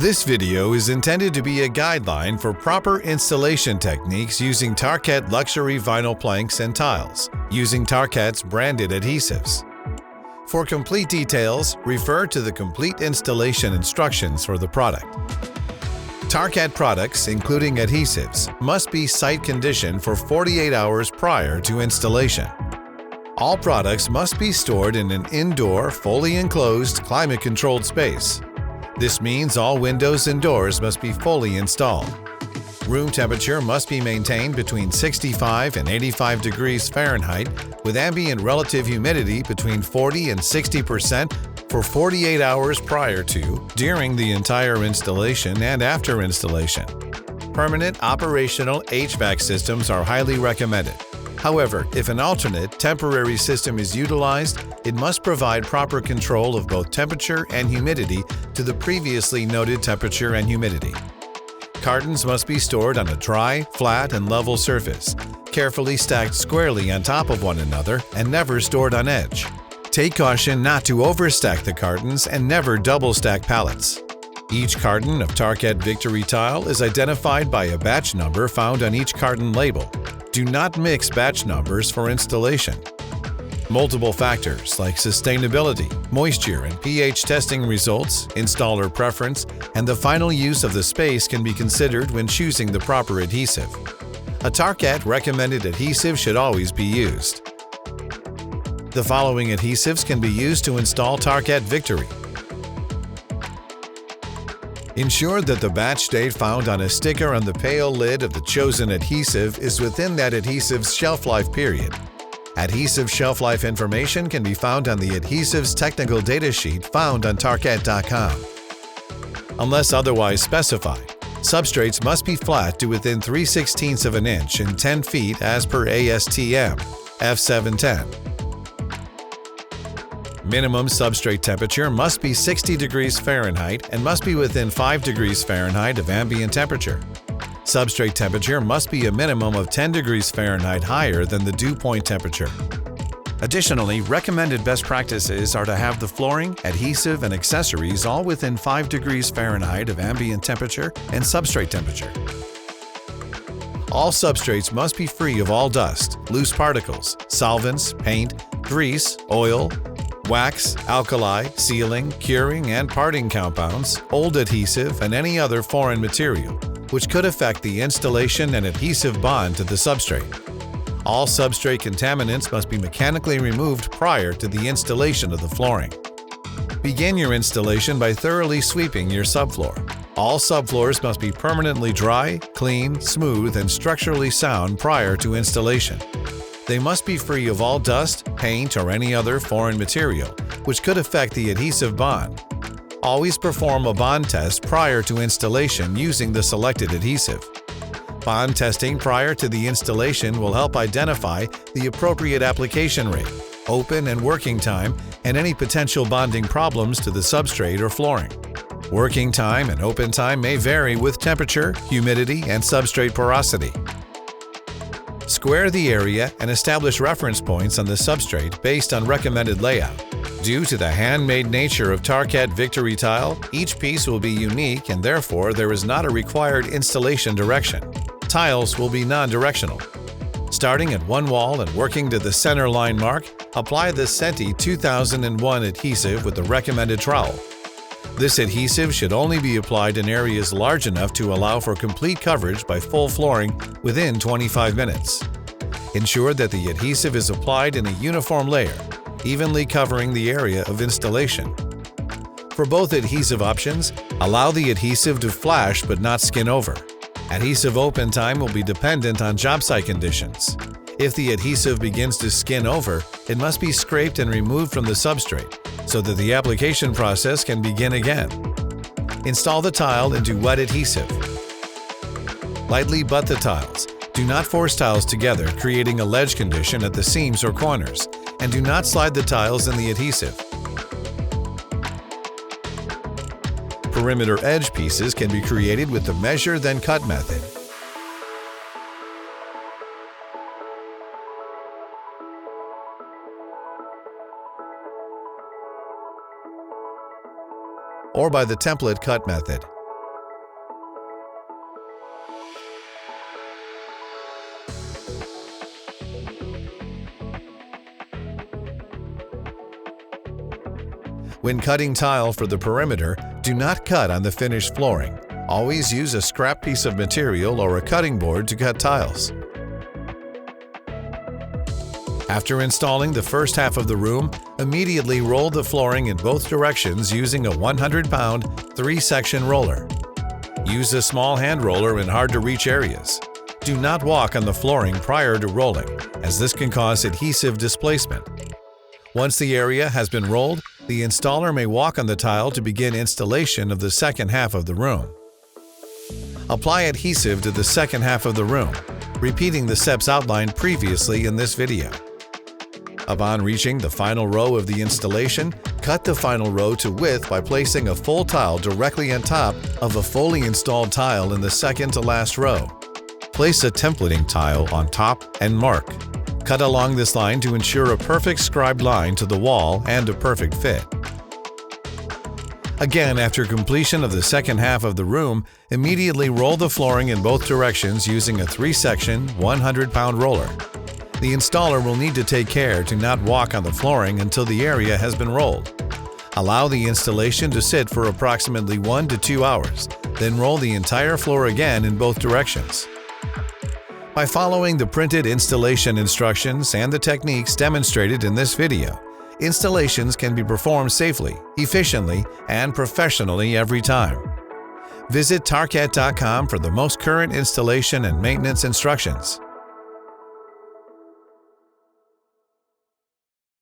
This video is intended to be a guideline for proper installation techniques using Tarkett luxury vinyl planks and tiles, using Tarkett's branded adhesives. For complete details, refer to the complete installation instructions for the product. Tarkett products, including adhesives, must be site conditioned for 48 hours prior to installation. All products must be stored in an indoor, fully enclosed, climate-controlled space. This means all windows and doors must be fully installed. Room temperature must be maintained between 65 and 85 degrees Fahrenheit with ambient relative humidity between 40 and 60% for 48 hours prior to, during the entire installation and after installation. Permanent operational HVAC systems are highly recommended. However, if an alternate, temporary system is utilized, it must provide proper control of both temperature and humidity to the previously noted temperature and humidity. Cartons must be stored on a dry, flat, and level surface, carefully stacked squarely on top of one another and never stored on edge. Take caution not to overstack the cartons and never double stack pallets. Each carton of Tarkett Victory Tile is identified by a batch number found on each carton label. Do not mix batch numbers for installation. Multiple factors like sustainability, moisture and pH testing results, installer preference, and the final use of the space can be considered when choosing the proper adhesive. A Tarkett recommended adhesive should always be used. The following adhesives can be used to install Tarkett Victory. Ensure that the batch date found on a sticker on the pale lid of the chosen adhesive is within that adhesive's shelf life period. Adhesive shelf life information can be found on the adhesive's technical data sheet found on Tarkett.com. Unless otherwise specified, substrates must be flat to within 3/16 of an inch and 10 feet as per ASTM F710. Minimum substrate temperature must be 60 degrees Fahrenheit and must be within 5 degrees Fahrenheit of ambient temperature. Substrate temperature must be a minimum of 10 degrees Fahrenheit higher than the dew point temperature. Additionally, recommended best practices are to have the flooring, adhesive, and accessories all within 5 degrees Fahrenheit of ambient temperature and substrate temperature. All substrates must be free of all dust, loose particles, solvents, paint, grease, oil, wax, alkali, sealing, curing, and parting compounds, old adhesive, and any other foreign material, which could affect the installation and adhesive bond to the substrate. All substrate contaminants must be mechanically removed prior to the installation of the flooring. Begin your installation by thoroughly sweeping your subfloor. All subfloors must be permanently dry, clean, smooth, and structurally sound prior to installation. They must be free of all dust, paint, or any other foreign material, which could affect the adhesive bond. Always perform a bond test prior to installation using the selected adhesive. Bond testing prior to the installation will help identify the appropriate application rate, open and working time, and any potential bonding problems to the substrate or flooring. Working time and open time may vary with temperature, humidity, and substrate porosity. Square the area and establish reference points on the substrate based on recommended layout. Due to the handmade nature of Tarkett Victory Tile, each piece will be unique and therefore there is not a required installation direction. Tiles will be non-directional. Starting at one wall and working to the center line mark, apply the Senti 2001 adhesive with the recommended trowel. This adhesive should only be applied in areas large enough to allow for complete coverage by full flooring within 25 minutes. Ensure that the adhesive is applied in a uniform layer, evenly covering the area of installation. For both adhesive options, allow the adhesive to flash but not skin over. Adhesive open time will be dependent on job site conditions. If the adhesive begins to skin over, it must be scraped and removed from the substrate so that the application process can begin again. Install the tile into wet adhesive. Lightly butt the tiles. Do not force tiles together, creating a ledge condition at the seams or corners, and do not slide the tiles in the adhesive. Perimeter edge pieces can be created with the measure then cut method. Or by the template cut method. When cutting tile for the perimeter, do not cut on the finished flooring. Always use a scrap piece of material or a cutting board to cut tiles. After installing the first half of the room, immediately roll the flooring in both directions using a 100-pound, 3-section roller. Use a small hand roller in hard-to-reach areas. Do not walk on the flooring prior to rolling, as this can cause adhesive displacement. Once the area has been rolled, the installer may walk on the tile to begin installation of the second half of the room. Apply adhesive to the second half of the room, repeating the steps outlined previously in this video. Upon reaching the final row of the installation, cut the final row to width by placing a full tile directly on top of a fully installed tile in the second to last row. Place a templating tile on top and mark. Cut along this line to ensure a perfect scribed line to the wall and a perfect fit. Again, after completion of the second half of the room, immediately roll the flooring in both directions using a 3-section, 100-pound roller. The installer will need to take care to not walk on the flooring until the area has been rolled. Allow the installation to sit for approximately 1 to 2 hours, then roll the entire floor again in both directions. By following the printed installation instructions and the techniques demonstrated in this video, installations can be performed safely, efficiently, and professionally every time. Visit Tarkett.com for the most current installation and maintenance instructions.